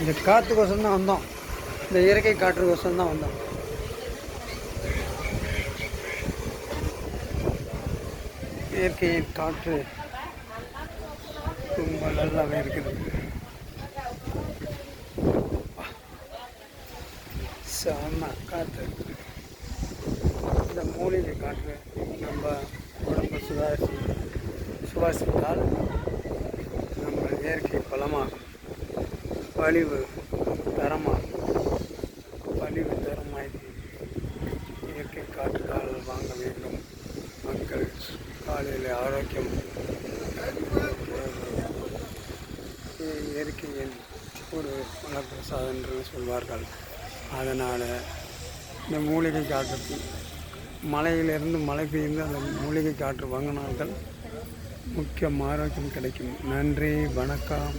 இந்த காற்றுக்கோசம் தான் வந்தோம், இந்த இயற்கை காற்றுக்கோசம் தான் வந்தோம். இயற்கையின் காற்று ரொம்ப நல்லாவே இருக்குது. செம்ம காற்று. இந்த மூலிகை காற்று நம்ம உடம்பு சுவாசித்தால் நம்ம இயற்கை பலமாகும், வலிவு தரமாகும். இயற்கை காற்று காலில் வாங்க வேண்டும் மக்கள். காலையில் ஆரோக்கியம் இயற்கையின் ஒரு வளப்பிரசாதம் என்று சொல்வார்கள். அதனால் இந்த மூலிகை காற்று மலையிலிருந்து மழை பெய்ந்து அந்த மூலிகை காற்று வாங்கினார்கள் முக்கிய ஆரோக்கியம் கிடைக்கும். நன்றி, வணக்கம்.